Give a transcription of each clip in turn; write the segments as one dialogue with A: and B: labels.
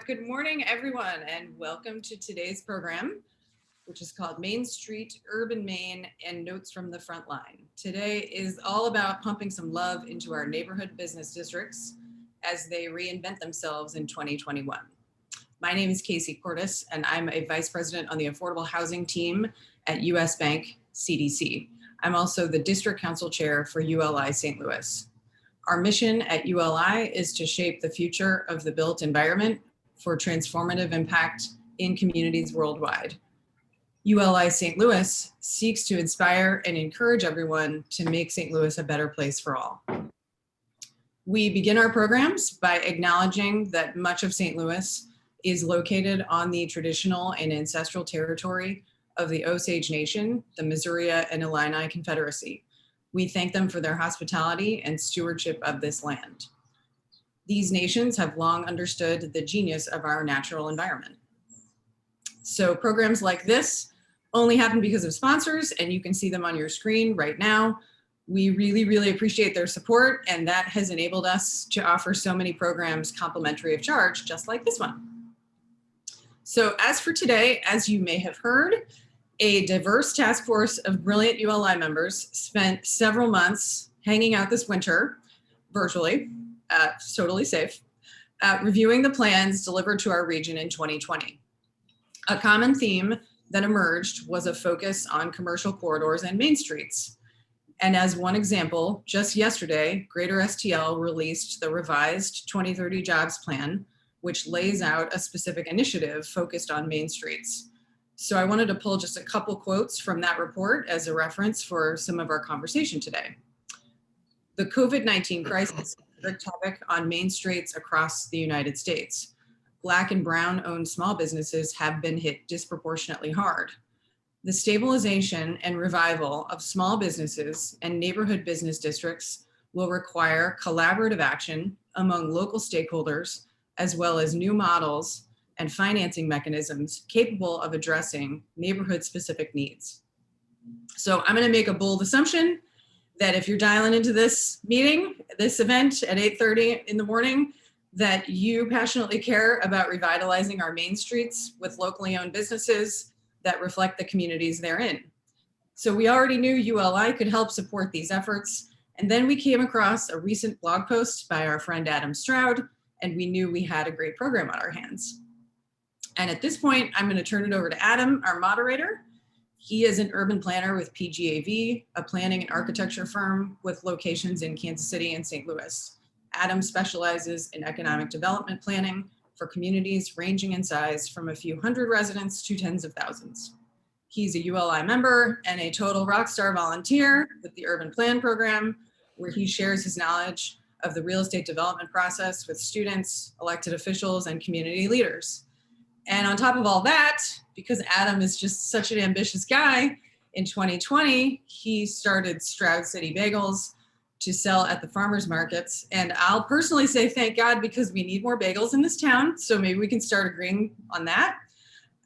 A: Good morning, everyone, and welcome to today's program, which is called Main Street, Urban Maine, and Notes from the Frontline. Today is all about pumping some love into our neighborhood business districts as they reinvent themselves in 2021. My name is Casey Cordes, and I'm a vice president on the affordable housing team at US Bank CDC. I'm also the district council chair for ULI St. Louis. Our mission at ULI is to shape the future of the built environment for transformative impact in communities worldwide. ULI St. Louis seeks to inspire and encourage everyone to make St. Louis a better place for all. We begin our programs by acknowledging that much of St. Louis is located on the traditional and ancestral territory of the Osage Nation, the Missouri and Illini Confederacy. We thank them for their hospitality and stewardship of this land. These nations have long understood the genius of our natural environment. So programs like this only happen because of sponsors, and you can see them on your screen right now. We really appreciate their support, and that has enabled us to offer so many programs complimentary of charge, just like this one. So as for today, as you may have heard, a diverse task force of brilliant ULI members spent several months hanging out this winter, virtually, totally safe, reviewing the plans delivered to our region in 2020. A common theme that emerged was a focus on commercial corridors and main streets. And as one example, just yesterday, Greater STL released the revised 2030 jobs plan, which lays out a specific initiative focused on main streets. So I wanted to pull just a couple quotes from that report as a reference for some of our conversation today. The COVID-19 crisis is a big topic on main streets across the United States. Black and brown owned small businesses have been hit disproportionately hard. The stabilization and revival of small businesses and neighborhood business districts will require collaborative action among local stakeholders, as well as new models and financing mechanisms capable of addressing neighborhood-specific needs. So I'm gonna make a bold assumption that if you're dialing into this meeting, this event at 8:30 in the morning, that you passionately care about revitalizing our main streets with locally owned businesses that reflect the communities they're in. So we already knew ULI could help support these efforts. And then we came across a recent blog post by our friend Adam Stroud, and we knew we had a great program on our hands. And at this point, I'm going to turn it over to Adam, our moderator. He is an urban planner with PGAV, a planning and architecture firm with locations in Kansas City and St. Louis. Adam specializes in economic development planning for communities ranging in size from a few hundred residents to tens of thousands. He's a ULI member and a total rock star volunteer with the Urban Plan program, where he shares his knowledge of the real estate development process with students, elected officials, and community leaders. And on top of all that, because Adam is just such an ambitious guy, in 2020, he started Stroud City Bagels to sell at the farmers markets. And I'll personally say thank God, because we need more bagels in this town. So maybe we can start agreeing on that.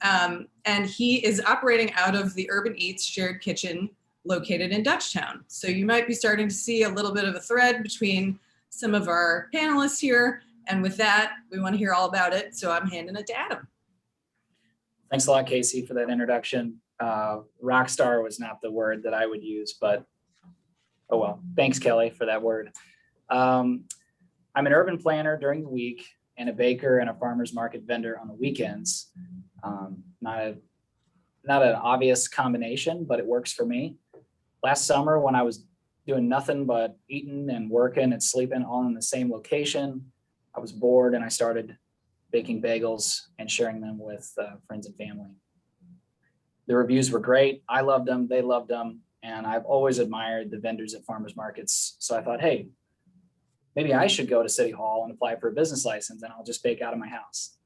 A: And he is operating out of the Urban Eats shared kitchen located in Dutchtown. So you might be starting to see a little bit of a thread between some of our panelists here. And with that, we want to hear all about it. So I'm handing it to Adam.
B: Thanks a lot, Casey, for that introduction. Rock star was not the word that I would use, but oh well. Thanks, Kelly, for that word. I'm an urban planner during the week and a baker and a farmer's market vendor on the weekends. Not an obvious combination, but it works for me. Last summer, when I was doing nothing but eating and working and sleeping all in the same location, I was bored and I started baking bagels and sharing them with friends and family. The reviews were great. I loved them, they loved them, and I've always admired the vendors at farmers markets. So I thought, hey, maybe I should go to City Hall and apply for a business license and I'll just bake out of my house.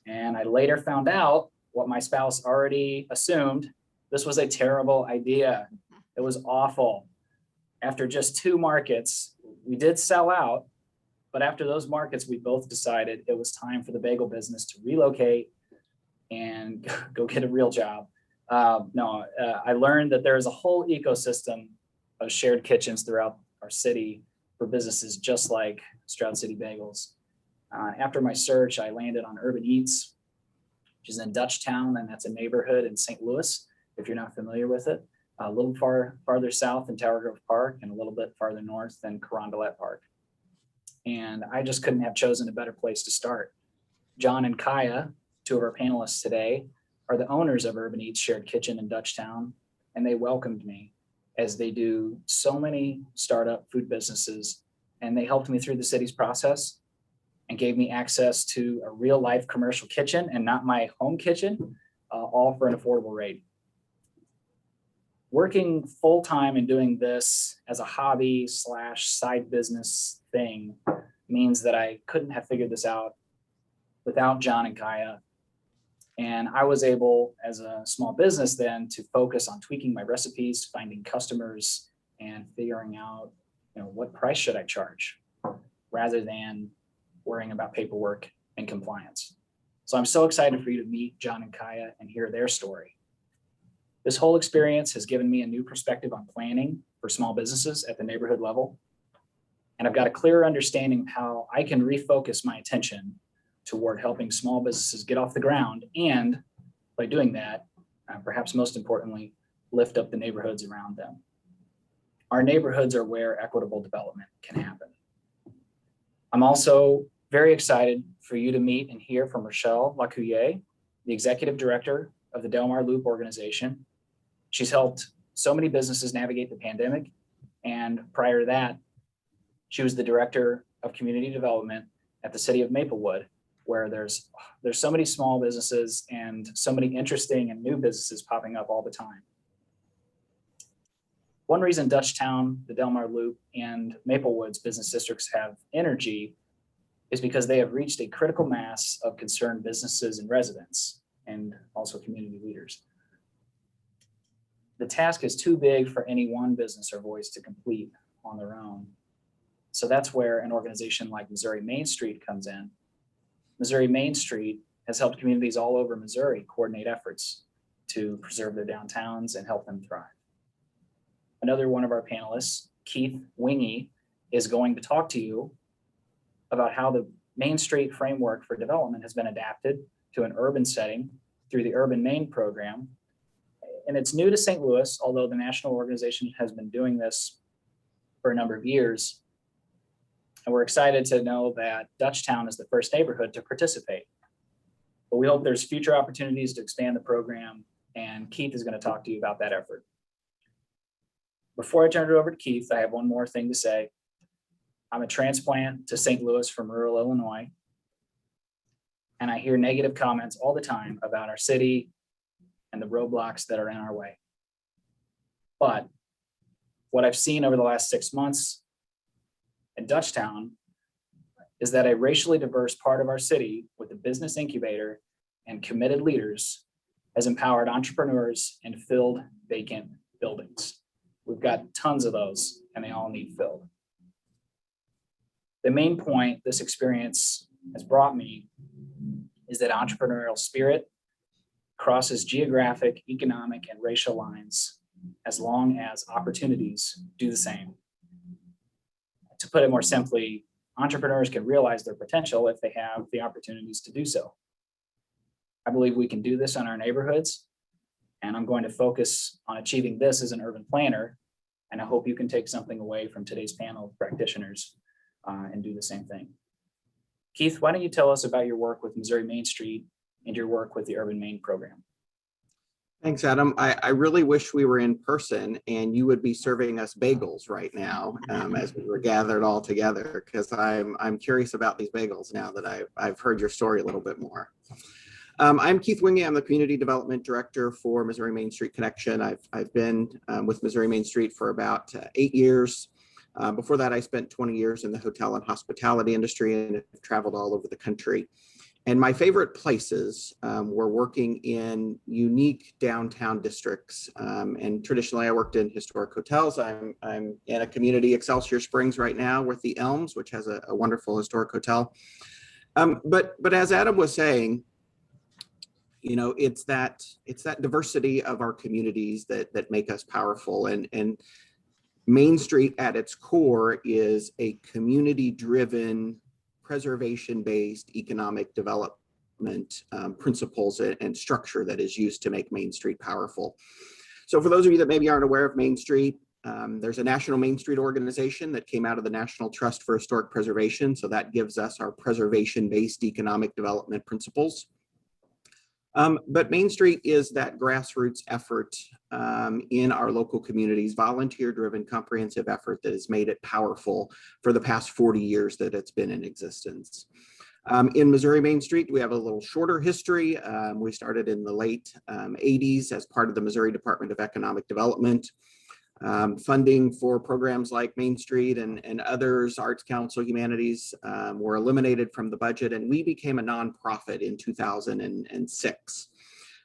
B: And I later found out what my spouse already assumed. This was a terrible idea. It was awful. After just 2 markets, we did sell out, but after those markets, we both decided it was time for the bagel business to relocate and go get a real job. I learned that there is a whole ecosystem of shared kitchens throughout our city for businesses just like Stroud City Bagels. After my search, I landed on Urban Eats, which is in Dutchtown, and that's a neighborhood in St. Louis, if you're not familiar with it. A little farther south than Tower Grove Park and a little bit farther north than Carondelet Park. And I just couldn't have chosen a better place to start. John and Kaya, two of our panelists today, are the owners of Urban Eats Shared Kitchen in Dutchtown, and they welcomed me as they do so many startup food businesses, and they helped me through the city's process and gave me access to a real life commercial kitchen and not my home kitchen, all for an affordable rate. Working full-time and doing this as a hobby / side business thing means that I couldn't have figured this out without John and Kaya. And I was able, as a small business then, to focus on tweaking my recipes, finding customers, and figuring out, what price should I charge, rather than worrying about paperwork and compliance. So I'm so excited for you to meet John and Kaya and hear their story. This whole experience has given me a new perspective on planning for small businesses at the neighborhood level. And I've got a clearer understanding of how I can refocus my attention toward helping small businesses get off the ground, and by doing that, perhaps most importantly, lift up the neighborhoods around them. Our neighborhoods are where equitable development can happen. I'm also very excited for you to meet and hear from Rochelle Lacuyer, the executive director of the Del Mar Loop organization. She's helped so many businesses navigate the pandemic, and prior to that, she was the director of community development at the city of Maplewood, where there's so many small businesses and so many interesting and new businesses popping up all the time. One reason Dutchtown, the Del Mar Loop, and Maplewood's business districts have energy is because they have reached a critical mass of concerned businesses and residents, and also community leaders. The task is too big for any one business or voice to complete on their own. So that's where an organization like Missouri Main Street comes in. Missouri Main Street has helped communities all over Missouri coordinate efforts to preserve their downtowns and help them thrive. Another one of our panelists, Keith Wingy, is going to talk to you about how the Main Street framework for development has been adapted to an urban setting through the Urban Main program. And it's new to St. Louis, although the national organization has been doing this for a number of years. And we're excited to know that Dutchtown is the first neighborhood to participate. But we hope there's future opportunities to expand the program, and Keith is going to talk to you about that effort. Before I turn it over to Keith, I have one more thing to say. I'm a transplant to St. Louis from rural Illinois, and I hear negative comments all the time about our city and the roadblocks that are in our way. But what I've seen over the last 6 months in Dutchtown is that a racially diverse part of our city with a business incubator and committed leaders has empowered entrepreneurs and filled vacant buildings. We've got tons of those, and they all need filled. The main point this experience has brought me is that entrepreneurial spirit crosses geographic, economic, and racial lines as long as opportunities do the same. To put it more simply, entrepreneurs can realize their potential if they have the opportunities to do so. I believe we can do this in our neighborhoods, and I'm going to focus on achieving this as an urban planner, and I hope you can take something away from today's panel of practitioners and do the same thing. Keith, why don't you tell us about your work with Missouri Main Street and your work with the Urban Main program?
C: Thanks, Adam. I really wish we were in person and you would be serving us bagels right now as we were gathered all together, because I'm curious about these bagels now that I've heard your story a little bit more. I'm Keith Wingy. I'm the Community Development Director for Missouri Main Street Connection. I've been with Missouri Main Street for about 8 years. Before that, I spent 20 years in the hotel and hospitality industry and have traveled all over the country. And my favorite places were working in unique downtown districts. And traditionally, I worked in historic hotels. I'm in a community, Excelsior Springs, right now with the Elms, which has a wonderful historic hotel. But as Adam was saying, you know, it's that diversity of our communities that make us powerful. And Main Street at its core is a community-driven preservation-based economic development principles and structure that is used to make Main Street powerful. So for those of you that maybe aren't aware of Main Street, there's a National Main Street organization that came out of the National Trust for Historic Preservation. So that gives us our preservation-based economic development principles. But Main Street is that grassroots effort in our local communities, volunteer-driven, comprehensive effort that has made it powerful for the past 40 years that it's been in existence. In Missouri Main Street, we have a little shorter history. We started in the late 80s as part of the Missouri Department of Economic Development. Funding for programs like Main Street and others, Arts Council, Humanities, were eliminated from the budget, and we became a nonprofit in 2006.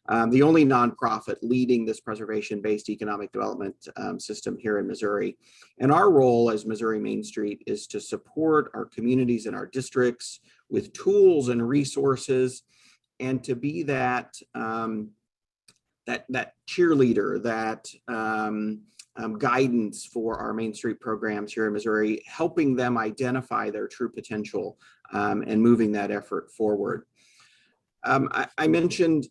C: The only nonprofit leading this preservation-based economic development system here in Missouri. And our role as Missouri Main Street is to support our communities and our districts with tools and resources, and to be that that cheerleader, that guidance for our Main Street programs here in Missouri, helping them identify their true potential and moving that effort forward. I mentioned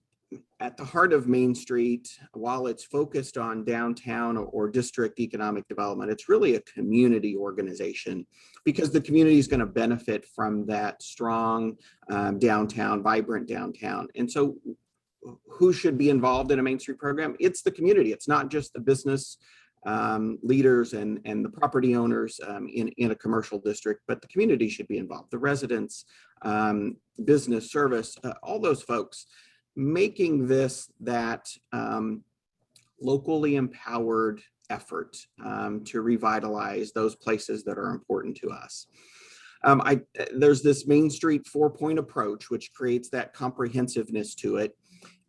C: at the heart of Main Street, while it's focused on downtown or district economic development, it's really a community organization because the community is going to benefit from that strong downtown, vibrant downtown. And so who should be involved in a Main Street program? It's the community. It's not just the business leaders and the property owners in a commercial district, but the community should be involved. The residents, business, service, all those folks, making this that locally empowered effort to revitalize those places that are important to us. There's this Main Street 4-point approach, which creates that comprehensiveness to it.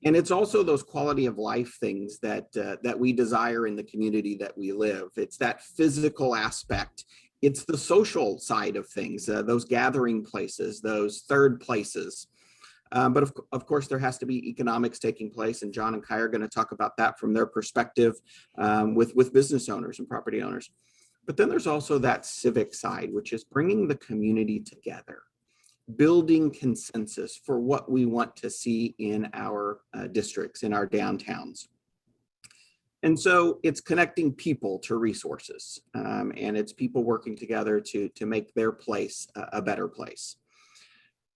C: And it's also those quality of life things that that we desire in the community that we live. It's that physical aspect. It's the social side of things, those gathering places, those third places. But of course, there has to be economics taking place, and John and Kai are going to talk about that from their perspective with business owners and property owners. But then there's also that civic side, which is bringing the community together, building consensus for what we want to see in our districts, in our downtowns. And so it's connecting people to resources, and it's people working together to make their place a better place.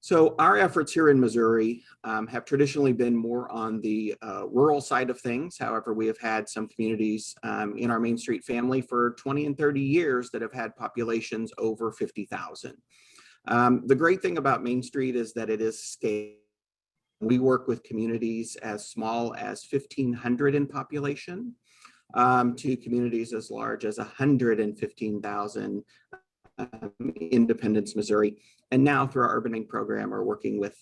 C: So our efforts here in Missouri have traditionally been more on the rural side of things. However, we have had some communities in our Main Street family for 20 and 30 years that have had populations over 50,000. The great thing about Main Street is that it is scale. We work with communities as small as 1,500 in population to communities as large as 115,000 Independence, Missouri. And now through our Urban Main program, we're working with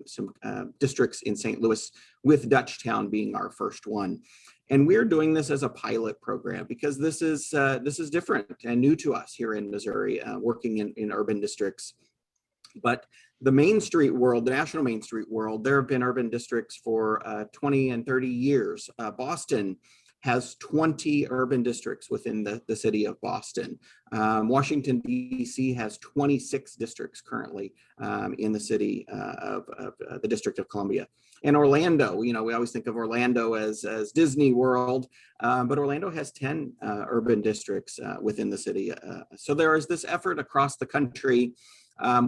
C: some districts in St. Louis, with Dutchtown being our first one. And we're doing this as a pilot program because this is different and new to us here in Missouri, working in urban districts. But the Main Street world, the national Main Street world, there have been urban districts for 20 and 30 years. Boston has 20 urban districts within the city of Boston. Washington, D.C. has 26 districts currently in the city of the District of Columbia. And Orlando, we always think of Orlando as Disney World, but Orlando has 10 urban districts within the city. So there is this effort across the country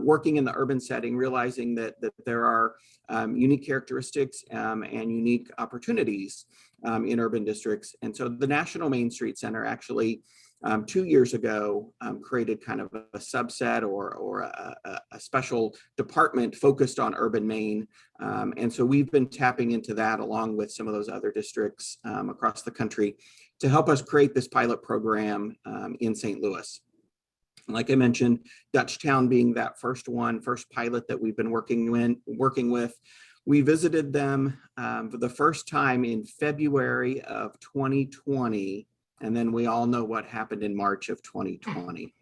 C: working in the urban setting, realizing that there are unique characteristics and unique opportunities in urban districts. And so the National Main Street Center actually 2 years ago created kind of a subset or a special department focused on urban Maine. And so we've been tapping into that along with some of those other districts across the country to help us create this pilot program in St. Louis. Like I mentioned, Dutchtown being that first pilot that we've been working with. We visited them for the first time in February of 2020, and then we all know what happened in March of 2020.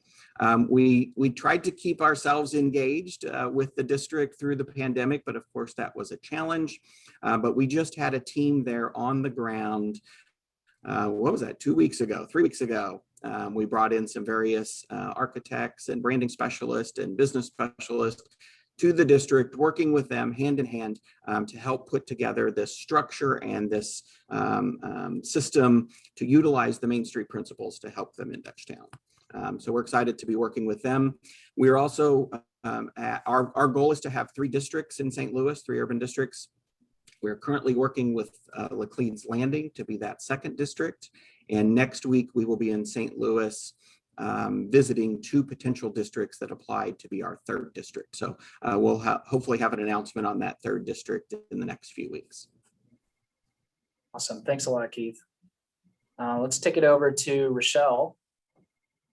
C: We tried to keep ourselves engaged with the district through the pandemic, but of course that was a challenge. But we just had a team there on the ground. What was that? 3 weeks ago, We brought in some various architects and branding specialists and business specialists to the district, working with them hand in hand to help put together this structure and this system to utilize the Main Street principles to help them in Dutchtown. So we're excited to be working with them. We're also, our goal is to have 3 districts in St. Louis, 3 urban districts. We're currently working with Laclede's Landing to be that 2nd district. And next week we will be in St. Louis visiting 2 potential districts that applied to be our 3rd district. So we'll hopefully have an announcement on that 3rd district in the next few weeks.
B: Awesome. Thanks a lot, Keith. Let's take it over to Rochelle.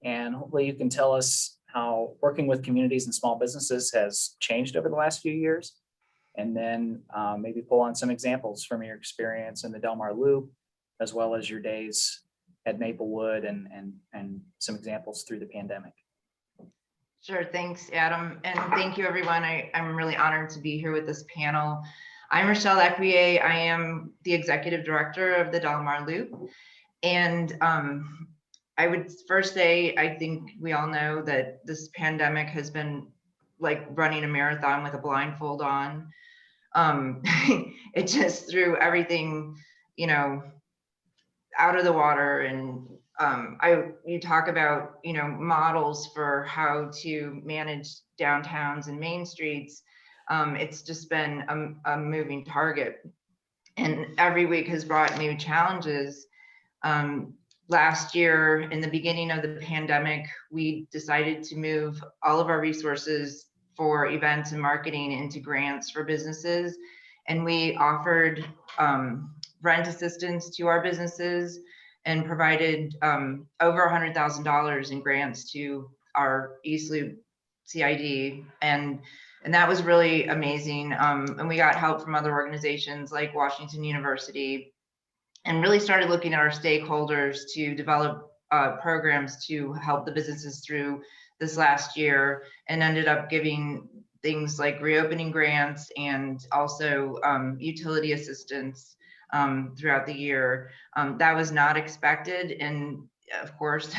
B: And hopefully you can tell us how working with communities and small businesses has changed over the last few years. And then maybe pull on some examples from your experience in the Del Mar Loop, as well as your days at Maplewood and some examples through the pandemic.
D: Sure, thanks, Adam. And thank you, everyone. I'm really honored to be here with this panel. I'm Rochelle Equier. I am the executive director of the Del Mar Loop. And I would first say, I think we all know that this pandemic has been like running a marathon with a blindfold on. It just threw everything, you know, out of the water. And you talk about, you know, models for how to manage downtowns and main streets. It's just been a moving target, and every week has brought new challenges. Last year, in the beginning of the pandemic, we decided to move all of our resources for events and marketing into grants for businesses. And we offered rent assistance to our businesses and provided over $100,000 in grants to our East Loop CID. And that was really amazing. And we got help from other organizations like Washington University, and really started looking at our stakeholders to develop programs to help the businesses through this last year, and ended up giving things like reopening grants and also utility assistance throughout the year. That was not expected, and of course,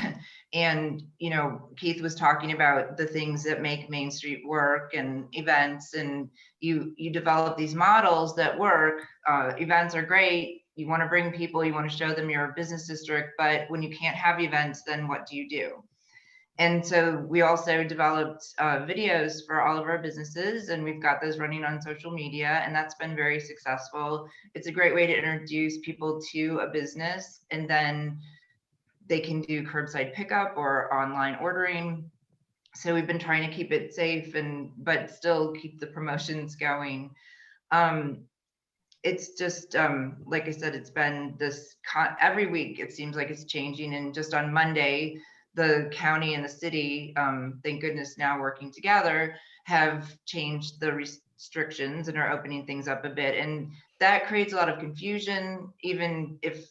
D: and you know, Keith was talking about the things that make Main Street work and events, and you develop these models that work. Events are great. You want to bring people, you want to show them your business district, but when you can't have events, then what do you do? And so we also developed videos for all of our businesses, and we've got those running on social media, and that's been very successful. It's a great way to introduce people to a business, and then they can do curbside pickup or online ordering. So we've been trying to keep it safe, but still keep the promotions going. It's just, like I said, it's been this every week, it seems like it's changing. And just on Monday, the county and the city, thank goodness now working together, have changed the restrictions and are opening things up a bit. And that creates a lot of confusion, even if,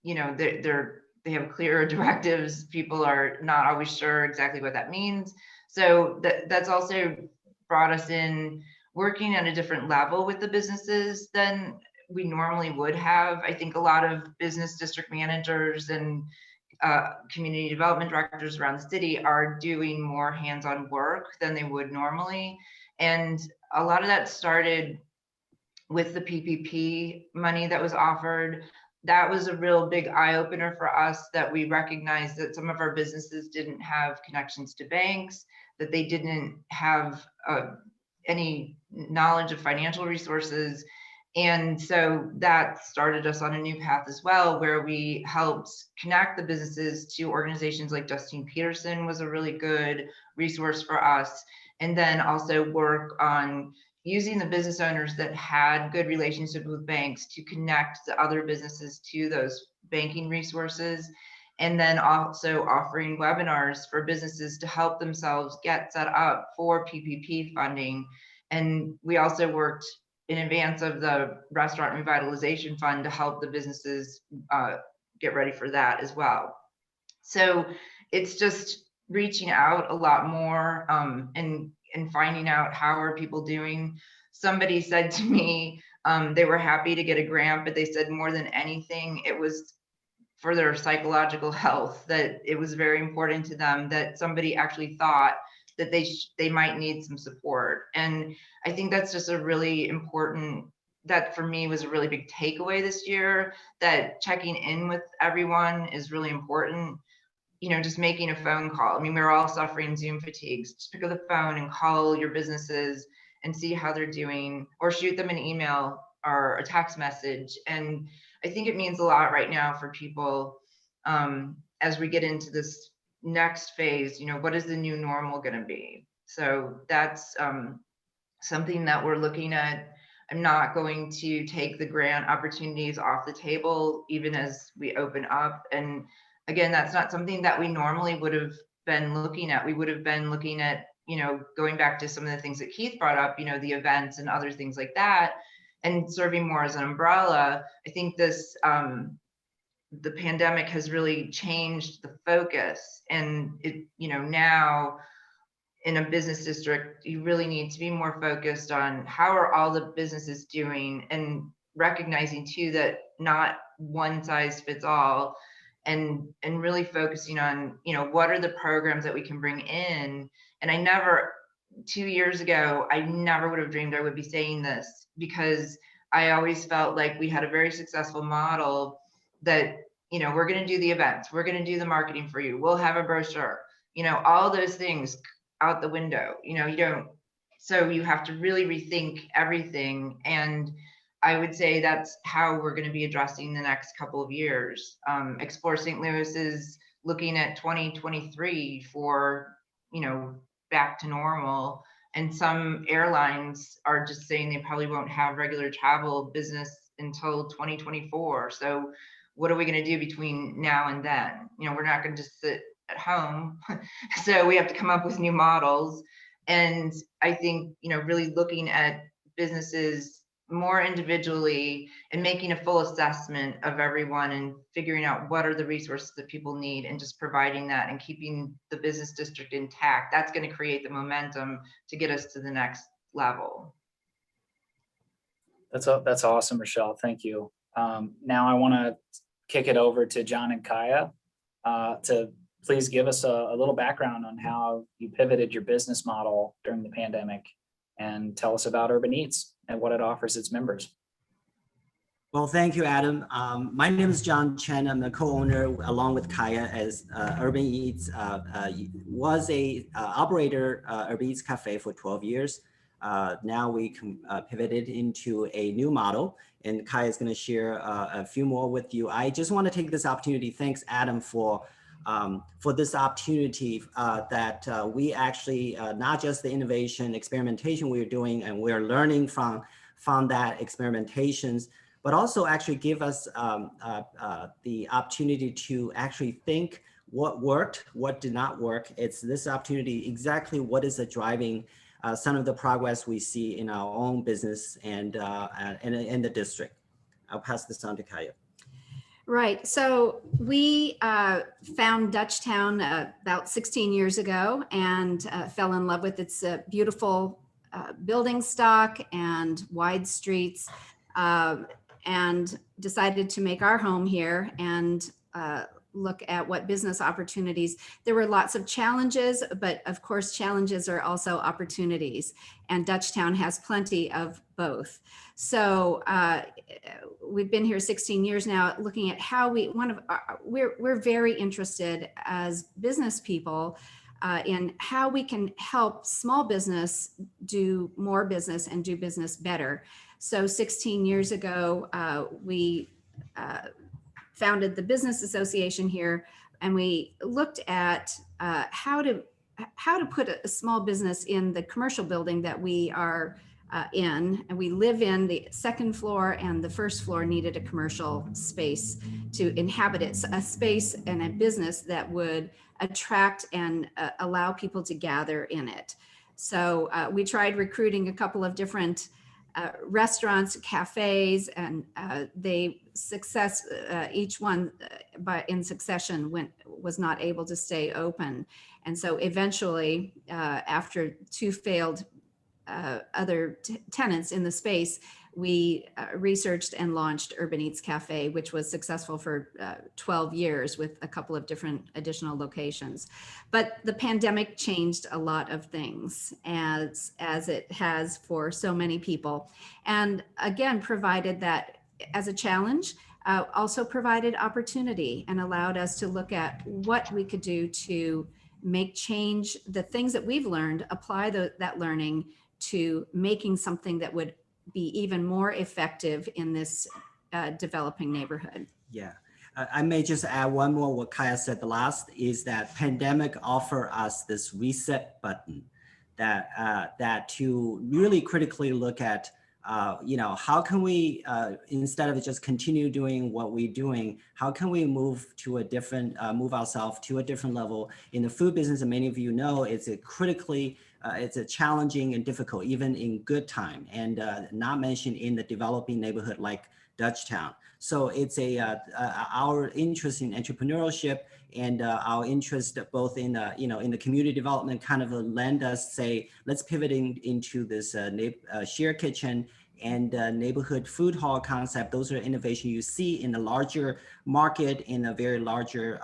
D: you know, they have clearer directives. People are not always sure exactly what that means. So that's also brought us in working at a different level with the businesses than we normally would have. I think a lot of business district managers and community development directors around the city are doing more hands-on work than they would normally. And a lot of that started with the PPP money that was offered. That was a real big eye-opener for us, that we recognized that some of our businesses didn't have connections to banks, that they didn't have any knowledge of financial resources. And so that started us on a new path as well, where we helped connect the businesses to organizations like Justine Peterson was a really good resource for us. And then also work on using the business owners that had good relationships with banks to connect the other businesses to those banking resources. And then also offering webinars for businesses to help themselves get set up for PPP funding. And we also worked in advance of the restaurant revitalization fund to help the businesses get ready for that as well. So it's just reaching out a lot more and finding out how are people doing. Somebody said to me, they were happy to get a grant, but they said more than anything, it was for their psychological health, that it was very important to them that somebody actually thought that they might need some support. And I think that's just a really important, that for me was a really big takeaway this year, that checking in with everyone is really important. You know, just making a phone call. I mean, we're all suffering Zoom fatigues. Just pick up the phone and call your businesses and see how they're doing, or shoot them an email or a text message. And I think it means a lot right now for people, as we get into this next phase. You know, what is the new normal going to be? So that's something that we're looking at. I'm not going to take the grant opportunities off the table, even as we open up. And again, that's not something that we normally would have been looking at. We would have been looking at, you know, going back to some of the things that Keith brought up, you know, the events and other things like that, and serving more as an umbrella. I think this, the pandemic has really changed the focus, and it, you know, now in a business district, you really need to be more focused on how are all the businesses doing, and recognizing too that not one size fits all, and really focusing on, you know, what are the programs that we can bring in. And I never, 2 years ago, I never would have dreamed I would be saying this, because I always felt like we had a very successful model that, you know, we're going to do the events, we're going to do the marketing for you, we'll have a brochure, you know, all those things out the window. You know, you don't, so you have to really rethink everything. And I would say that's how we're going to be addressing the next couple of years. Explore St. Louis is looking at 2023 for, you know, back to normal. And some airlines are just saying they probably won't have regular travel business until 2024. So what are we going to do between now and then? You know, we're not going to just sit at home. So we have to come up with new models. And I think, you know, really looking at businesses more individually and making a full assessment of everyone, and figuring out what are the resources that people need, and just providing that and keeping the business district intact. That's going to create the momentum to get us to the next level.
B: That's awesome, Rochelle. Thank you. Now I want to kick it over to John and Kaya to please give us a little background on how you pivoted your business model during the pandemic, and tell us about Urban Eats and what it offers its members.
E: Well, thank you, Adam. My name is John Chen. I'm the co-owner, along with Kaya, as Urban Eats was a operator, Urban Eats Cafe, for 12 years. Now we pivoted into a new model, and Kaya is going to share a few more with you. I just want to take this opportunity. Thanks, Adam, for this opportunity that we actually, not just the innovation experimentation we're doing, and we're learning from that experimentations, but also actually give us the opportunity to actually think what worked, what did not work. It's this opportunity, exactly what is driving some of the progress we see in our own business and in the district. I'll pass this on to Kaya.
F: Right. So we found Dutchtown about 16 years ago, and fell in love with its beautiful building stock and wide streets, and decided to make our home here and look at what business opportunities. There were lots of challenges, but of course, challenges are also opportunities, and Dutchtown has plenty of both. So we've been here 16 years now, looking at how we're very interested as business people in how we can help small business do more business and do business better. So 16 years ago, we founded the Business Association here, and we looked at how to put a small business in the commercial building that we are in. And we live in the second floor, and the first floor needed a commercial space to inhabit it, a space and a business that would attract and allow people to gather in it. So we tried recruiting a couple of different restaurants, cafes, and each one in succession was not able to stay open. And so eventually, after two failed other tenants in the space, we researched and launched Urban Eats Cafe, which was successful for 12 years with a couple of different additional locations. But the pandemic changed a lot of things, as it has for so many people. And again, provided that as a challenge, also provided opportunity and allowed us to look at what we could do to make change, the things that we've learned, apply that learning to making something that would be even more effective in this developing neighborhood.
E: Yeah, I may just add one more. What Kaya said the last is that pandemic offer us this reset button that to really critically look at, how can we, instead of just continue doing what we're doing, how can we move to a different, move ourselves to a different level in the food business? And many of you know, it's a critically, it's a challenging and difficult, even in good time, and not mentioned in the developing neighborhood like Dutchtown. So it's our interest in entrepreneurship and our interest both in in the community development kind of lend us say, let's pivot into this shared kitchen and neighborhood food hall concept. Those are innovation you see in the larger market, in a very larger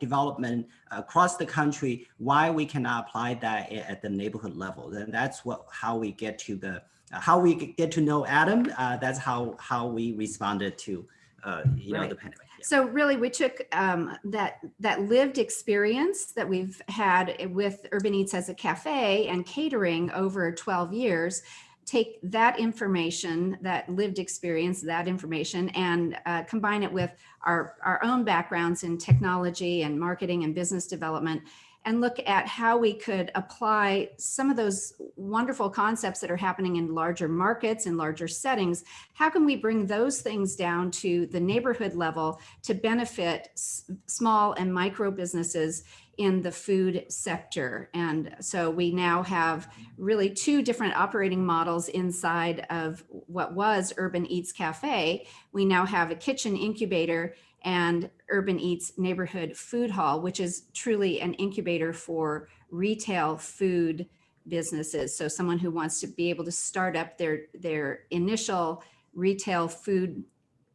E: development across the country. Why we cannot apply that at the neighborhood level? And that's how we get to the how we get to know Adam. That's how we responded to
F: Right.
E: the pandemic. Yeah.
F: So really, we took that lived experience that we've had with Urban Eats as a cafe and catering over 12 years, take that information, that lived experience, that information, and combine it with our own backgrounds in technology and marketing and business development, and look at how we could apply some of those wonderful concepts that are happening in larger markets and larger settings. How can we bring those things down to the neighborhood level to benefit small and micro businesses in the food sector? And so we now have really two different operating models inside of what was Urban Eats Cafe. We now have a kitchen incubator and Urban Eats Neighborhood Food Hall, which is truly an incubator for retail food businesses. So someone who wants to be able to start up their initial retail food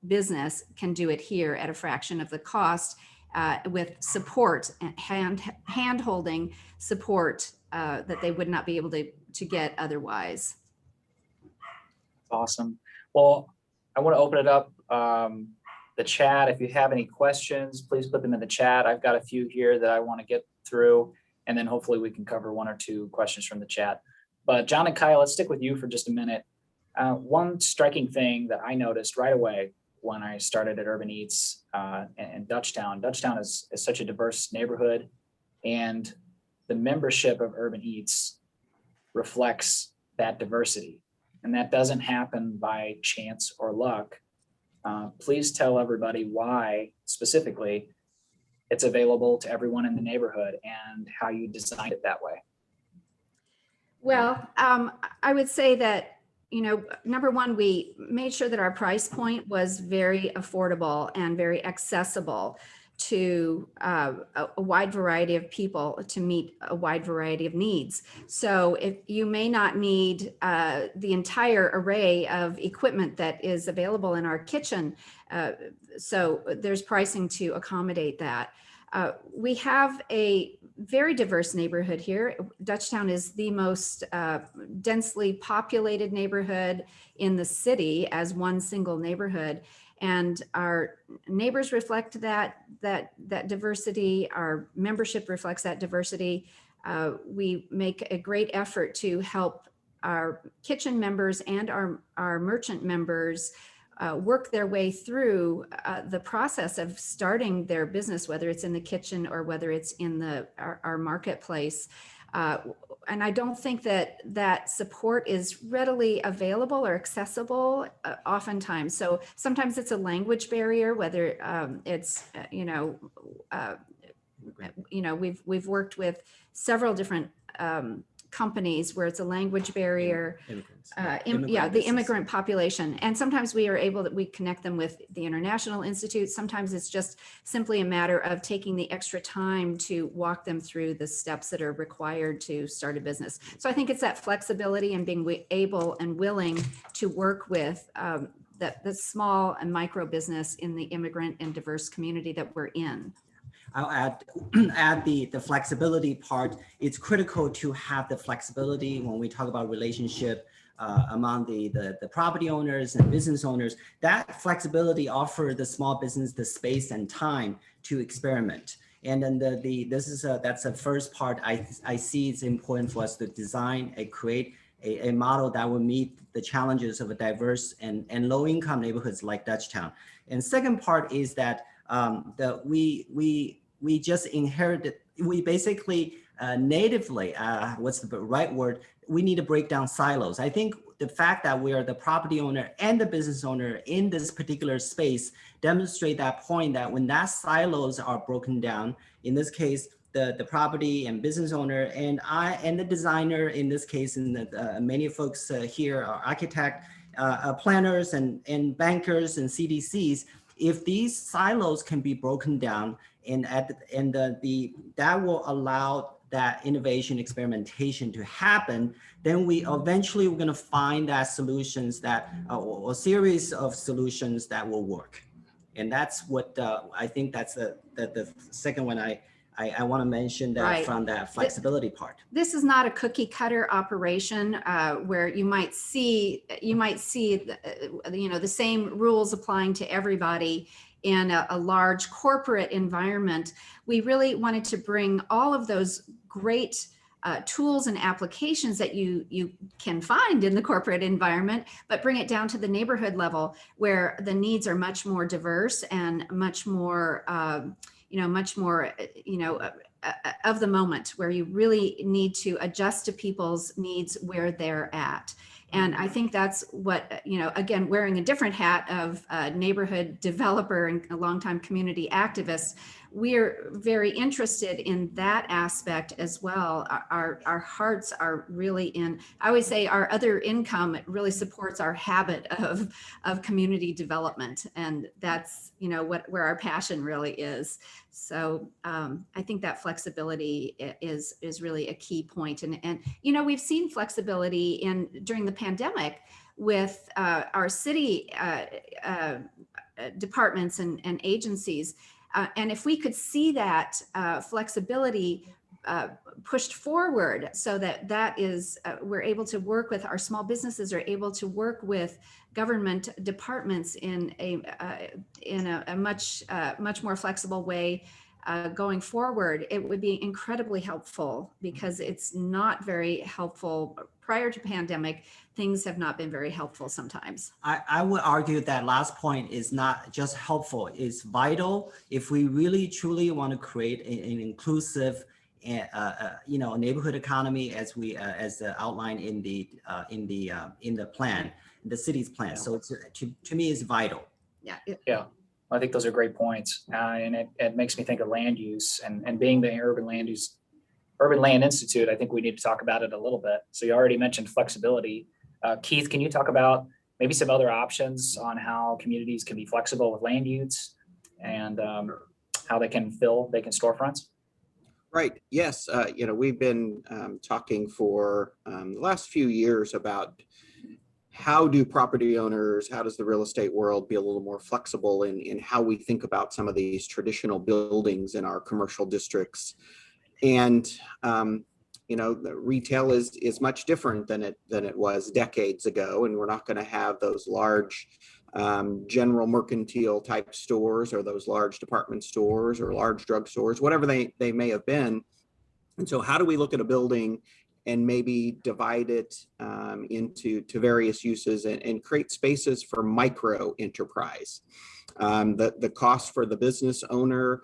F: business can do it here at a fraction of the cost, with support and hand-holding support that they would not be able to get otherwise.
B: Awesome. Well, I want to open it up. The chat, if you have any questions, please put them in the chat. I've got a few here that I want to get through, and then hopefully we can cover one or two questions from the chat. But John and Kyle, let's stick with you for just a minute. One striking thing that I noticed right away when I started at Urban Eats and Dutchtown. Dutchtown is such a diverse neighborhood, and the membership of Urban Eats reflects that diversity. And that doesn't happen by chance or luck. Please tell everybody why specifically it's available to everyone in the neighborhood and how you designed it that way.
F: Well, I would say that, number one, we made sure that our price point was very affordable and very accessible to a wide variety of people, to meet a wide variety of needs. So if you may not need the entire array of equipment that is available in our kitchen, so there's pricing to accommodate that. We have a very diverse neighborhood here. Dutchtown is the most densely populated neighborhood in the city as one single neighborhood. And our neighbors reflect that diversity. Our membership reflects that diversity. We make a great effort to help our kitchen members and our merchant members work their way through the process of starting their business, whether it's in the kitchen or whether it's in our marketplace. And I don't think that support is readily available or accessible oftentimes. So sometimes it's a language barrier, whether it's, we've worked with several different companies where it's a language barrier.
E: Immigrants.
F: Yeah,
E: Immigrant
F: the
E: business.
F: immigrant population. And sometimes we connect them with the International Institute. Sometimes it's just simply a matter of taking the extra time to walk them through the steps that are required to start a business. So I think it's that flexibility and being able and willing to work with the small and micro business in the immigrant and diverse community that we're in.
E: I'll add the flexibility part. It's critical to have the flexibility when we talk about relationship among the property owners and business owners. That flexibility offers the small business the space and time to experiment. And then that's the first part I see it's important for us to design and create a model that will meet the challenges of a diverse and low income neighborhoods like Dutchtown. And second part is that we just inherited, we basically natively, what's the right word? We need to break down silos. I think the fact that we are the property owner and the business owner in this particular space demonstrate that point that when that silos are broken down, in this case, the property and business owner and the designer in this case, and many folks here are architect, planners and bankers and CDCs. If these silos can be broken down and that will allow that innovation experimentation to happen, then we eventually we're going to find that solutions that a series of solutions that will work. And that's what I think that's the second one I want to mention that
F: Right.
E: from that flexibility part.
F: This is not a cookie cutter operation where you might see the same rules applying to everybody in a large corporate environment. We really wanted to bring all of those great tools and applications that you can find in the corporate environment, but bring it down to the neighborhood level where the needs are much more diverse and much more of the moment, where you really need to adjust to people's needs where they're at. And I think that's what, again, wearing a different hat of neighborhood developer and a longtime community activist, we're very interested in that aspect as well. Our hearts are really in, I always say our other income really supports our habit of community development. And that's, where our passion really is. So I think that flexibility is really a key point. And we've seen flexibility during the pandemic with our city departments and agencies. And if we could see that flexibility pushed forward so that is, we're able to work with our small businesses, are able to work with government departments in a much more flexible way going forward, it would be incredibly helpful, because it's not very helpful. Prior to pandemic, things have not been very helpful sometimes.
E: I would argue that last point is not just helpful, it's vital if we really truly want to create an inclusive neighborhood economy as outlined in the plan, the city's plan. So it's, to me, it's vital.
B: Yeah, I think those are great points. And it makes me think of land use and being the Urban Land Institute. I think we need to talk about it a little bit. So you already mentioned flexibility. Keith, can you talk about maybe some other options on how communities can be flexible with land use and how they can fill vacant storefronts?
C: Right. Yes. We've been talking for the last few years about how do property owners, how does the real estate world be a little more flexible in how we think about some of these traditional buildings in our commercial districts. And, the retail is much different than it was decades ago. And we're not going to have those large general mercantile type stores or those large department stores or large drugstores, whatever they may have been. And so how do we look at a building and maybe divide it into various uses and create spaces for micro enterprise? The cost for the business owner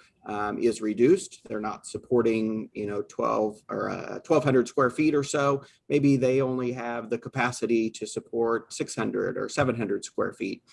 C: is reduced. They're not supporting 12 or 1,200 square feet or so. Maybe they only have the capacity to support 600 or 700 square feet.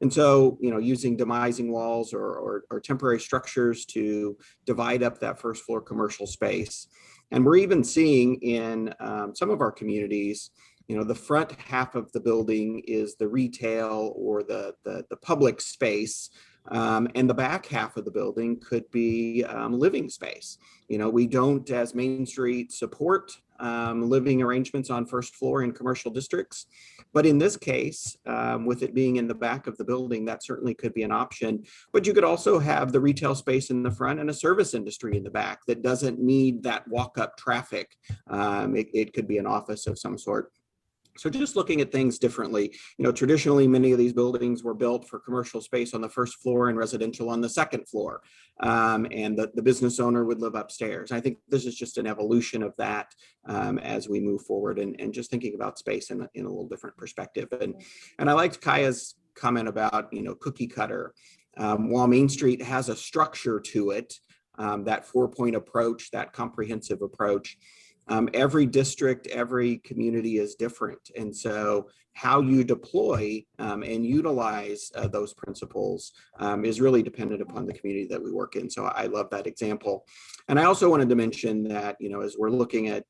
C: And so, using demising walls or temporary structures to divide up that first floor commercial space. And we're even seeing in some of our communities, the front half of the building is the retail or the public space. And the back half of the building could be living space. We don't, as Main Street, support living arrangements on first floor in commercial districts. But in this case, with it being in the back of the building, that certainly could be an option. But you could also have the retail space in the front and a service industry in the back that doesn't need that walk-up traffic. It could be an office of some sort. So just looking at things differently, traditionally, many of these buildings were built for commercial space on the first floor and residential on the second floor. And the business owner would live upstairs. I think this is just an evolution of that as we move forward and just thinking about space in a little different perspective. And I liked Kaya's comment about, cookie cutter. While Main Street has a structure to it, that 4-point approach, that comprehensive approach, every district, every community is different. And so how you deploy and utilize those principles is really dependent upon the community that we work in. So I love that example. And I also wanted to mention that, as we're looking at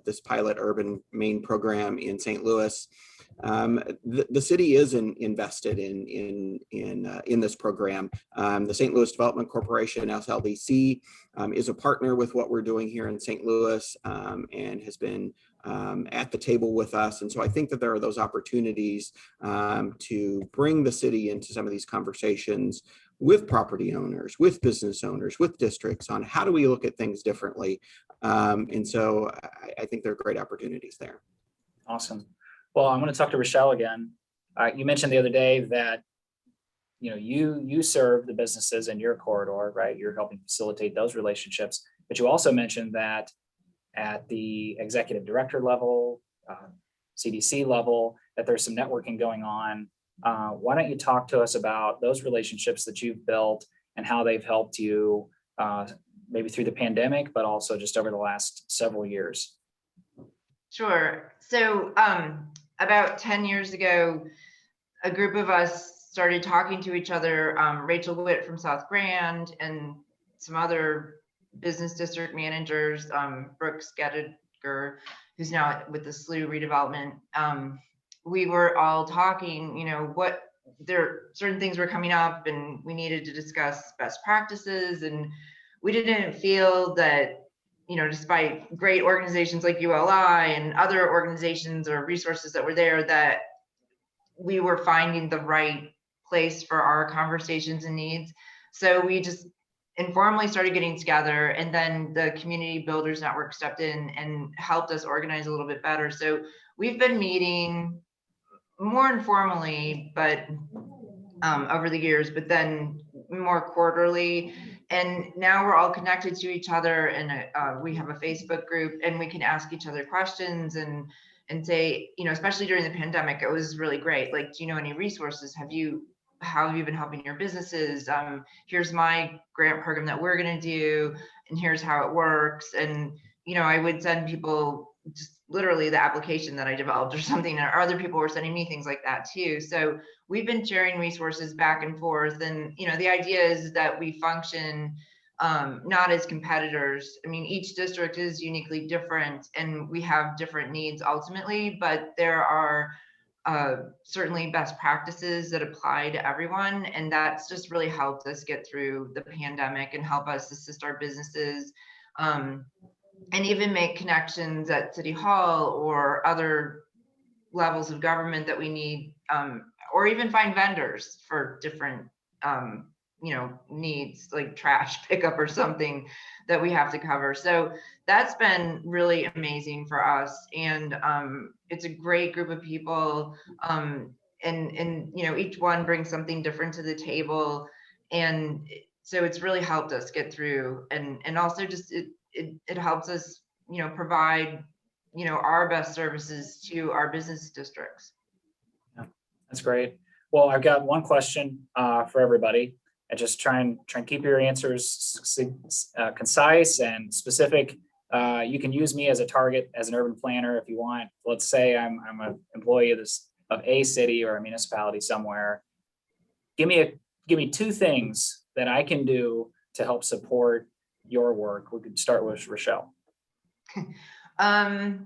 C: this pilot urban Maine program in St. Louis, the city is invested in this program. The St. Louis Development Corporation, SLDC, is a partner with what we're doing here in St. Louis and has been at the table with us. And so I think that there are those opportunities to bring the city into some of these conversations with property owners, with business owners, with districts on how do we look at things differently. And so I think there are great opportunities there.
B: Awesome. Well, I'm going to talk to Rochelle again. You mentioned the other day that you serve the businesses in your corridor, right? You're helping facilitate those relationships. But you also mentioned that at the executive director level, CDC level, that there's some networking going on. Why don't you talk to us about those relationships that you've built and how they've helped you maybe through the pandemic, but also just over the last several years?
D: Sure. So about 10 years ago, a group of us started talking to each other, Rachel Witt from South Grand and some other business district managers, Brooks Gettiger, who's now with the SLU redevelopment. We were all talking, what certain things were coming up and we needed to discuss best practices. And we didn't feel that, despite great organizations like ULI and other organizations or resources that were there, that we were finding the right place for our conversations and needs. So we just informally started getting together, and then the Community Builders Network stepped in and helped us organize a little bit better. So we've been meeting more informally, but over the years, but then more quarterly. And now we're all connected to each other, and we have a Facebook group, and we can ask each other questions and say, especially during the pandemic, it was really great. Like, do you know any resources? How have you been helping your businesses? Here's my grant program that we're going to do, and here's how it works. And, I would send people just literally the application that I developed or something, or other people were sending me things like that too. So we've been sharing resources back and forth. And, the idea is that we function not as competitors. I mean, each district is uniquely different and we have different needs ultimately, but there are certainly best practices that apply to everyone. And that's just really helped us get through the pandemic and help us assist our businesses and even make connections at City Hall or other levels of government that we need, or even find vendors for different needs like trash pickup or something that we have to cover. So that's been really amazing for us. And it's a great group of people. And each one brings something different to the table. And so it's really helped us get through, and also just it helps us, provide, our best services to our business districts.
B: Yeah, that's great. Well, I've got one question for everybody. And just try and keep your answers concise and specific. You can use me as a target as an urban planner if you want. Let's say I'm an employee of a city or a municipality somewhere. Give me two things that I can do to help support your work. We could start with Rochelle.
D: I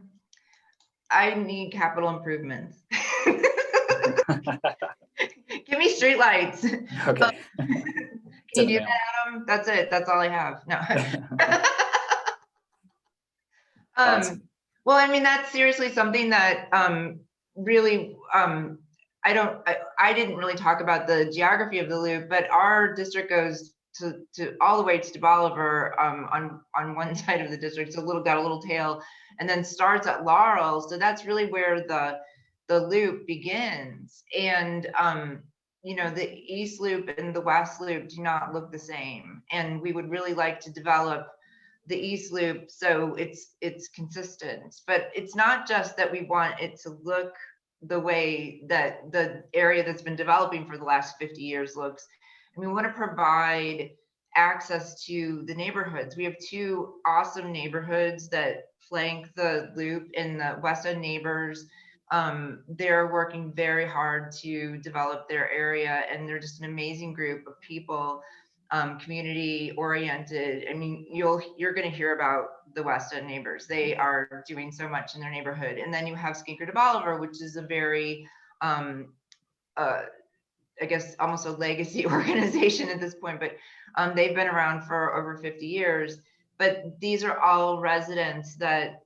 D: need capital improvements. Give me streetlights.
B: Okay.
D: Can you do that, Adam? That's it. That's all I have. No.
B: Awesome.
D: Well, I mean, that's seriously something that really, I didn't really talk about the geography of the loop, but our district goes to all the way to Bolivar on one side of the district. It's got a little tail, and then starts at Laurel. So that's really where the loop begins. And you know, the East Loop and the West Loop do not look the same. And we would really like to develop the East Loop so it's consistent. But it's not just that we want it to look the way that the area that's been developing for the last 50 years looks. And we want to provide access to the neighborhoods. We have two awesome neighborhoods that flank the loop in the West End Neighbors. They're working very hard to develop their area, and they're just an amazing group of people, community oriented. I mean, you're going to hear about the West End Neighbors. They are doing so much in their neighborhood. And then you have Skinker to Bolivar, which is a very, I guess, almost a legacy organization at this point, but they've been around for over 50 years. But these are all residents that,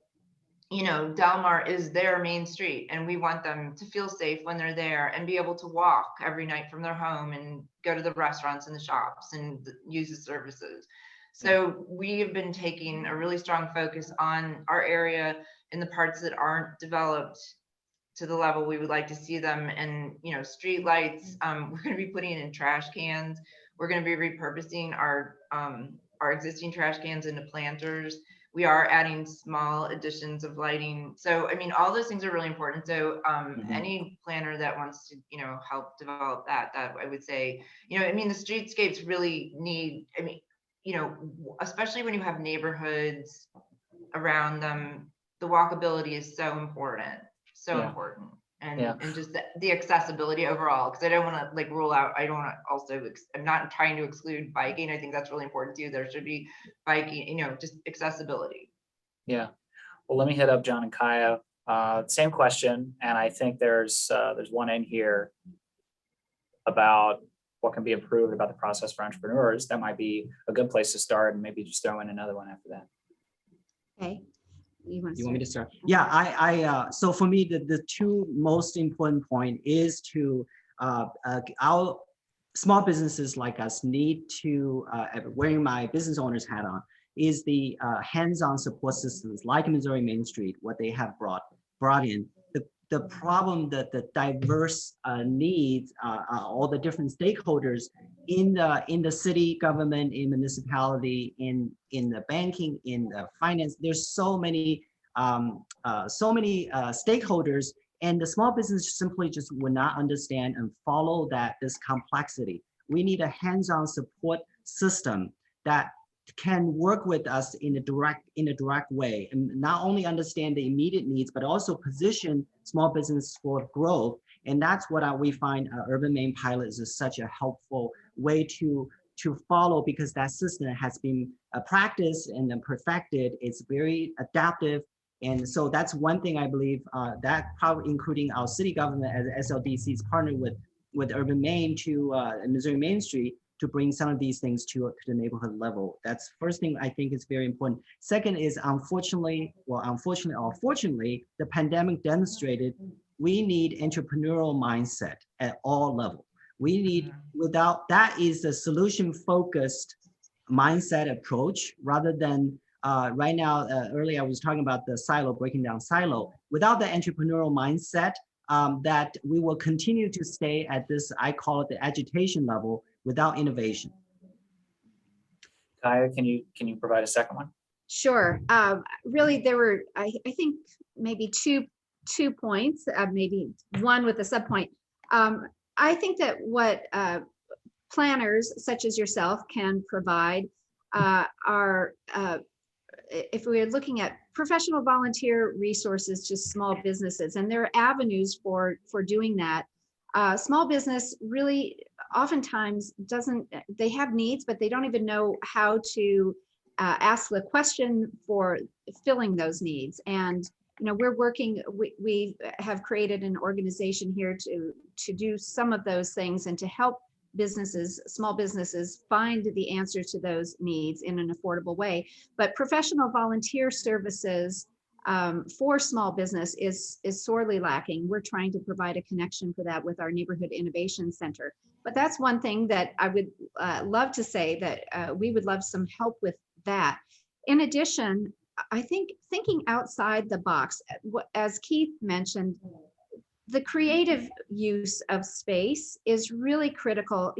D: you know, Delmar is their main street, and we want them to feel safe when they're there and be able to walk every night from their home and go to the restaurants and the shops and use the services. So we have been taking a really strong focus on our area in the parts that aren't developed to the level we would like to see them. And, you know, street lights, we're going to be putting in trash cans. We're going to be repurposing our existing trash cans into planters. We are adding small additions of lighting. So, I mean, all those things are really important. So any planner that wants to, you know, help develop that I would say, you know, I mean, the streetscapes really need, I mean, you know, especially when you have neighborhoods around them, the walkability is so important, important. And just the accessibility overall, because I don't want to like rule out, I don't want to also, I'm not trying to exclude biking. I think that's really important too. There should be biking, you know, just accessibility.
B: Yeah. Well, let me hit up John and Kaya. Same question. And I think there's one in here about what can be improved about the process for entrepreneurs. That might be a good place to start, and maybe just throw in another one after that.
F: Okay. You want
E: me to start? Yeah, so for me, the two most important point is to our small businesses like us need to, wearing my business owner's hat on, is the hands-on support systems like Missouri Main Street, what they have brought in. The problem that the diverse needs, all the different stakeholders in the city government, in municipality, in the banking, in the finance. There's so many stakeholders, and the small business simply just would not understand and follow this complexity. We need a hands-on support system that can work with us in a direct way, and not only understand the immediate needs, but also position small business for growth. And that's what we find Urban Main Pilot is such a helpful way to follow, because that system has been practiced and then perfected. It's very adaptive. And so that's one thing I believe that probably including our city government as SLDC's partnered with Urban Main to Missouri Main Street to bring some of these things to the neighborhood level. That's first thing I think is very important. Second is unfortunately, or fortunately, the pandemic demonstrated we need entrepreneurial mindset at all levels. We need, without that is a solution focused mindset approach rather than right now, earlier I was talking about the silo, breaking down silo. Without the entrepreneurial mindset, that we will continue to stay at this, I call it the agitation level, without innovation.
B: Kaya, can you provide a second one?
F: Sure. Really, there were, I think, maybe two points, maybe one with a subpoint. I think that what planners such as yourself can provide are, if we're looking at professional volunteer resources to small businesses, and there are avenues for doing that. Small business really oftentimes they have needs, but they don't even know how to ask the question for filling those needs. And we're working. We have created an organization here to do some of those things and to help businesses, small businesses, find the answer to those needs in an affordable way. But professional volunteer services for small business is sorely lacking. We're trying to provide a connection for that with our Neighborhood Innovation Center. But that's one thing that I would love to say that we would love some help with that. In addition, I think thinking outside the box, as Keith mentioned, the creative use of space is really critical.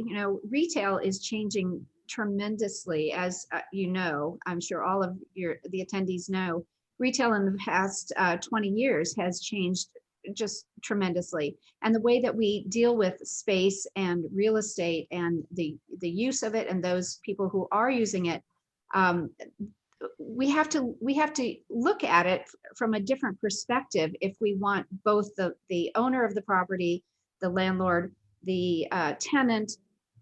F: Retail is changing tremendously, as I'm sure all of the attendees know. Retail in the past 20 years has changed just tremendously. And the way that we deal with space and real estate and the use of it and those people who are using it, we have to look at it from a different perspective if we want both the owner of the property, the landlord, the tenant,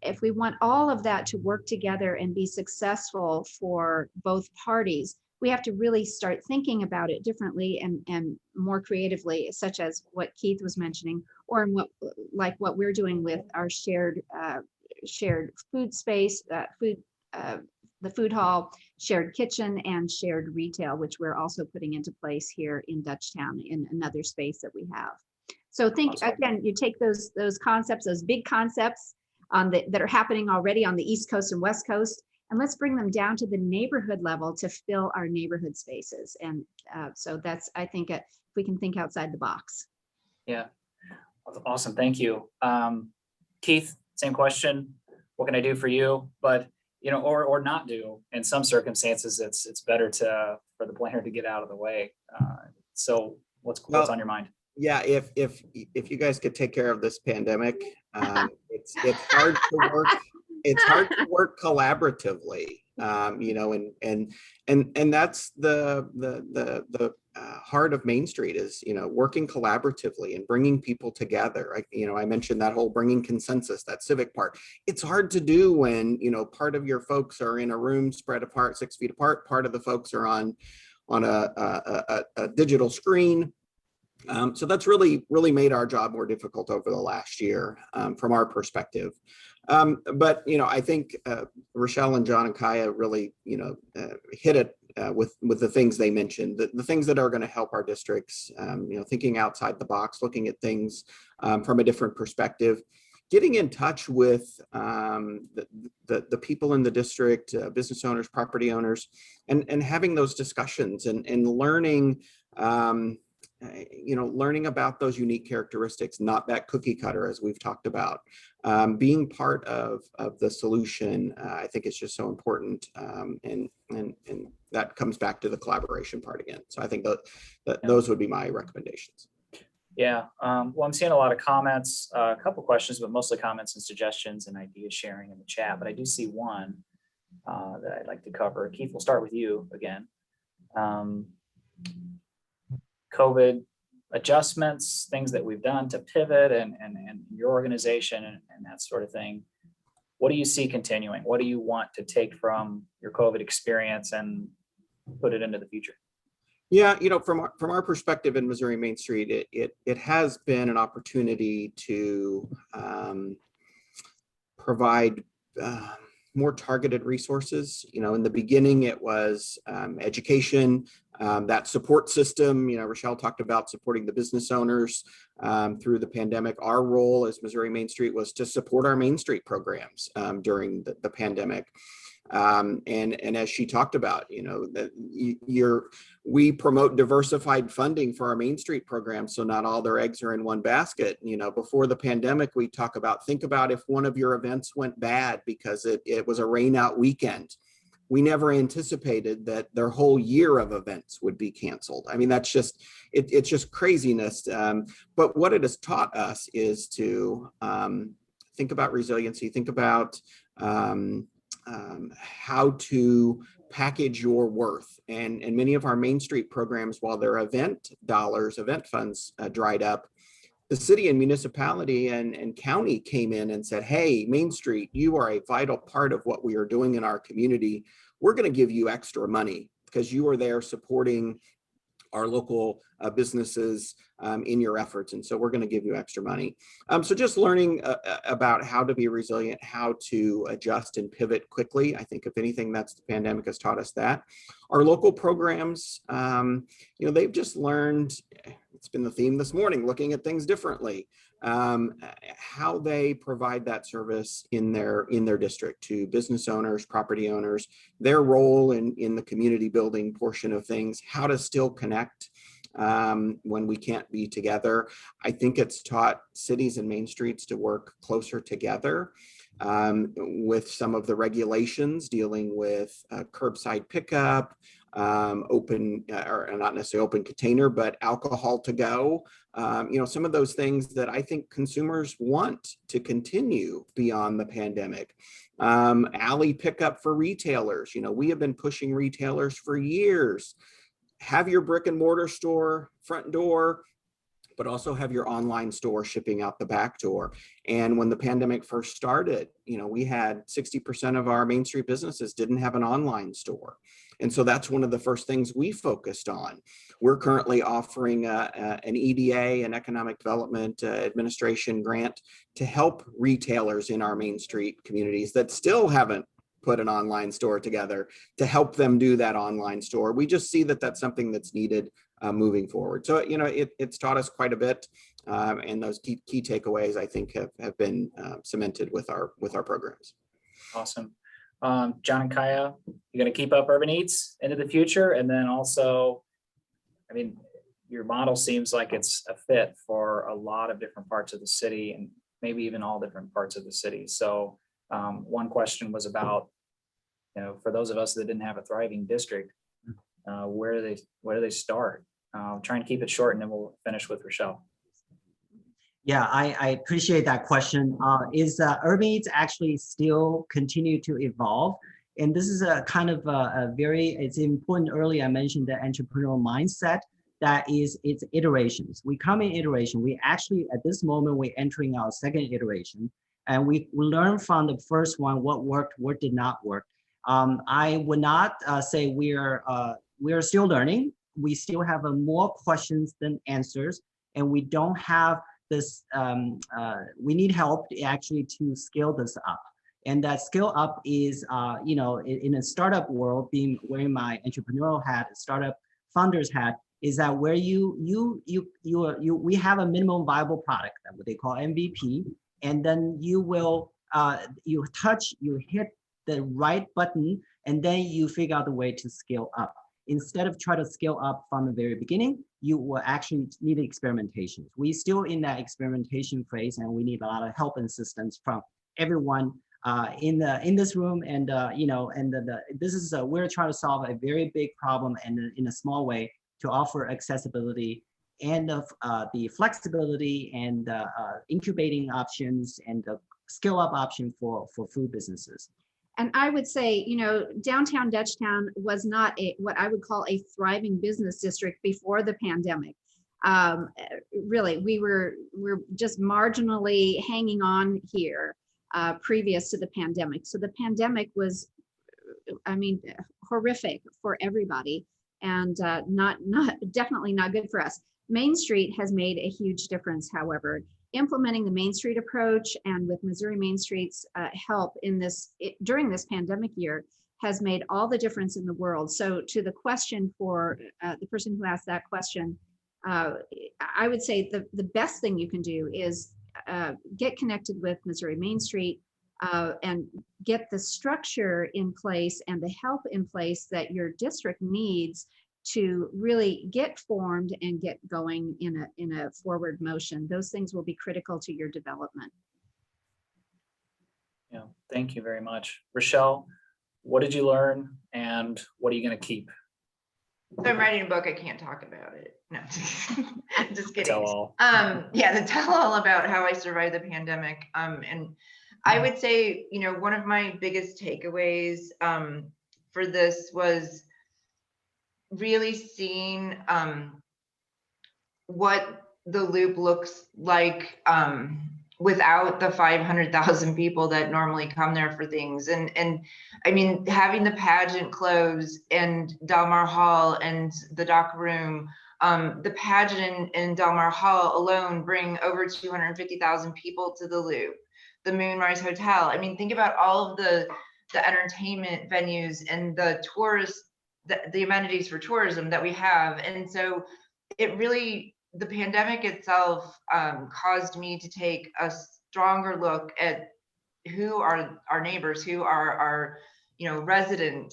F: if we want all of that to work together and be successful for both parties, we have to really start thinking about it differently and more creatively, such as what Keith was mentioning, or in what we're doing with our shared food space, the food hall, shared kitchen, and shared retail, which we're also putting into place here in Dutchtown in another space that we have. So again, you take those concepts, those big concepts that are happening already on the East Coast and West Coast, and let's bring them down to the neighborhood level to fill our neighborhood spaces. And so that's, I think, if we can think outside the box.
B: Yeah, awesome. Thank you. Keith, same question. What can I do for you? But or not do. In some circumstances, it's better for the planner to get out of the way. So what's on your mind?
C: Yeah, if you guys could take care of this pandemic, it's hard to work. It's hard to work collaboratively, and that's the heart of Main Street is working collaboratively and bringing people together. I mentioned that whole bringing consensus, that civic part. It's hard to do when part of your folks are in a room spread apart 6 feet apart. Part of the folks are on a digital screen. So that's really made our job more difficult over the last year from our perspective. But I think Rochelle and John and Kaya really hit it with the things they mentioned, the things that are going to help our districts. Thinking outside the box, looking at things from a different perspective, getting in touch with the people in the district, business owners, property owners, and having those discussions and learning. Learning about those unique characteristics, not that cookie cutter as we've talked about, being part of the solution, I think is just so important. And that comes back to the collaboration part again. So I think that those would be my recommendations.
B: Yeah, well, I'm seeing a lot of comments, a couple questions, but mostly comments and suggestions and idea sharing in the chat. But I do see one that I'd like to cover. Keith, we'll start with you again. COVID adjustments, things that we've done to pivot and your organization and that sort of thing. What do you see continuing? What do you want to take from your COVID experience and put it into the future?
C: Yeah, from our perspective in Missouri Main Street, it has been an opportunity to provide more targeted resources. In the beginning, it was education, that support system. Rochelle talked about supporting the business owners through the pandemic. Our role as Missouri Main Street was to support our Main Street programs during the pandemic. And as she talked about, we promote diversified funding for our Main Street program, so not all their eggs are in one basket. Before the pandemic, we think about if one of your events went bad because it was a rain out weekend. We never anticipated that their whole year of events would be canceled. I mean, it's just craziness. But what it has taught us is to think about resiliency, think about how to package your worth. And many of our Main Street programs, while their event funds dried up, the city and municipality and county came in and said, hey, Main Street, you are a vital part of what we are doing in our community. we're going to give you extra money because you are there supporting our local businesses in your efforts. And so we're going to give you extra money. So just learning about how to be resilient, how to adjust and pivot quickly. I think if anything, that's the pandemic has taught us that. Our local programs, they've just learned, it's been the theme this morning, looking at things differently, how they provide that service in their district to business owners, property owners, their role in the community building portion of things, how to still connect when we can't be together. I think it's taught cities and main streets to work closer together with some of the regulations dealing with curbside pickup, open or not necessarily open container, but alcohol to go. Some of those things that I think consumers want to continue beyond the pandemic. Alley pickup for retailers. We have been pushing retailers for years. Have your brick and mortar store front door, but also have your online store shipping out the back door. And when the pandemic first started, we had 60% of our Main Street businesses didn't have an online store. And so that's one of the first things we focused on. We're currently offering an EDA, an Economic Development Administration grant to help retailers in our Main Street communities that still haven't put an online store together, to help them do that online store. We just see that that's something that's needed moving forward. So, it's taught us quite a bit. And those key takeaways, I think, have been cemented with our programs.
B: Awesome. John and Kaya, you're going to keep up Urban Eats into the future. And then also, your model seems like it's a fit for a lot of different parts of the city and maybe even all different parts of the city. So one question was about, for those of us that didn't have a thriving district, where do they start? Trying to keep it short, and then we'll finish with Rochelle.
E: Yeah, I appreciate that question. Is Urban Eats actually still continue to evolve? And this is a kind of it's important. Earlier I mentioned the entrepreneurial mindset. That is, it's iterations. We come in iteration. We actually, at this moment, we're entering our second iteration. And we learn from the first one, what worked, what did not work. I would not say we're still learning. We still have more questions than answers, and we don't have this. We need help actually to scale this up, and that scale up is, in a startup world, wearing my entrepreneurial hat, startup founders hat, is that where we have a minimum viable product, that what they call MVP, and then you will you hit the right button, and then you figure out a way to scale up. Instead of try to scale up from the very beginning, you will actually need experimentation. We're still in that experimentation phase, and we need a lot of help and assistance from everyone in this room. And this is we're trying to solve a very big problem, and in a small way to offer accessibility and the flexibility and incubating options and the scale up option for food businesses.
F: And I would say, downtown Dutchtown was not what I would call a thriving business district before the pandemic. Really, we're just marginally hanging on here previous to the pandemic. So the pandemic was, horrific for everybody, and definitely not good for us. Main Street has made a huge difference, however. Implementing the Main Street approach and with Missouri Main Street's help during this pandemic year has made all the difference in the world. So to the question for the person who asked that question, I would say the best thing you can do is get connected with Missouri Main Street and get the structure in place and the help in place that your district needs to really get formed and get going in a forward motion. Those things will be critical to your development.
B: Yeah, thank you very much. Rochelle, what did you learn and what are you going to keep?
D: So I'm writing a book. I can't talk about it. No, just kidding.
B: Tell all.
D: The tell all about how I survived the pandemic. And I would say, one of my biggest takeaways for this was really seeing what the loop looks like without the 500,000 people that normally come there for things. And I mean, having the pageant close and Del Mar Hall and the dock room, the pageant in Del Mar Hall alone bring over 250,000 people to the Loop, the Moonrise Hotel. I mean, think about all of the entertainment venues and the tourist, the amenities for tourism that we have. And so it really, the pandemic itself caused me to take a stronger look at who are our neighbors, who are our, resident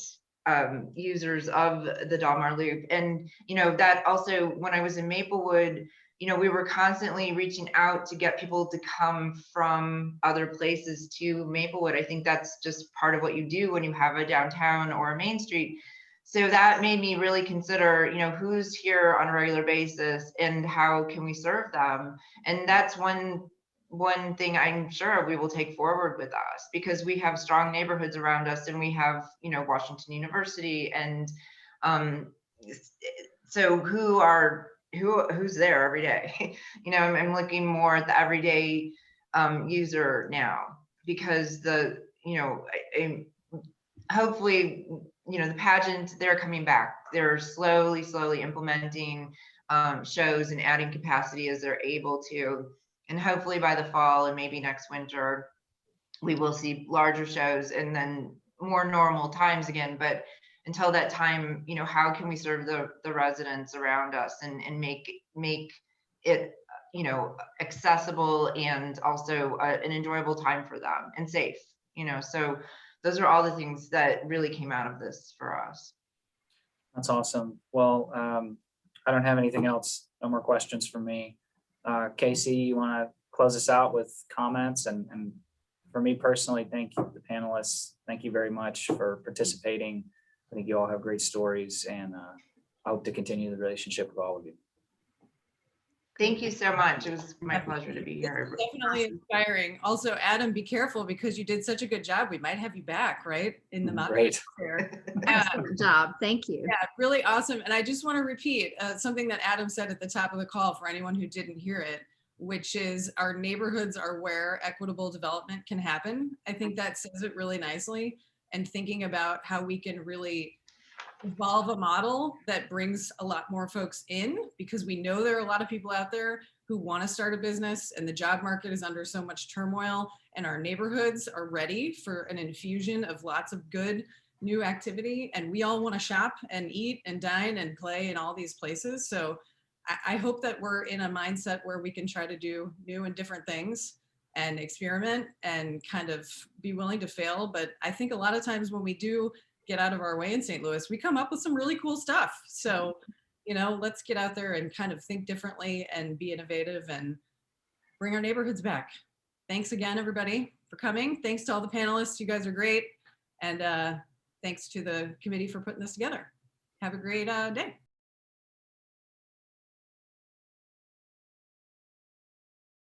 D: users of the Del Mar Loop. And, that also, when I was in Maplewood, we were constantly reaching out to get people to come from other places to Maplewood. I think that's just part of what you do when you have a downtown or a main street. So that made me really consider, who's here on a regular basis and how can we serve them? And that's one thing I'm sure we will take forward with us, because we have strong neighborhoods around us, and we have, Washington University, and so who's there every day? I'm looking more at the everyday user now, because hopefully, the pageant, they're coming back. They're slowly implementing shows and adding capacity as they're able to. And hopefully by the fall and maybe next winter, we will see larger shows and then more normal times again. But until that time, how can we serve the residents around us and make it, accessible and also an enjoyable time for them and safe, so those are all the things that really came out of this for us.
B: That's awesome. Well, I don't have anything else. No more questions from me. Casey, you want to close us out with comments? And for me personally, thank you, the panelists. Thank you very much for participating. I think you all have great stories, and I hope to continue the relationship with all of you.
D: Thank you so much. It was my pleasure to be here.
A: Definitely inspiring. Also, Adam, be careful, because you did such a good job. We might have you back, right? In the
B: Great.
F: Excellent job. Thank you.
A: Yeah, really awesome. And I just want to repeat something that Adam said at the top of the call for anyone who didn't hear it, which is our neighborhoods are where equitable development can happen. I think that says it really nicely. And thinking about how we can really evolve a model that brings a lot more folks in, because we know there are a lot of people out there who want to start a business, and the job market is under so much turmoil, and our neighborhoods are ready for an infusion of lots of good new activity, and we all want to shop and eat and dine and play in all these places. So I hope that we're in a mindset where we can try to do new and different things and experiment and kind of be willing to fail. But I think a lot of times when we do get out of our way in St. Louis, we come up with some really cool stuff. So, let's get out there and kind of think differently and be innovative and bring our neighborhoods back. Thanks again, everybody, for coming. Thanks to all the panelists. You guys are great. And thanks to the committee for putting this together. Have a great day.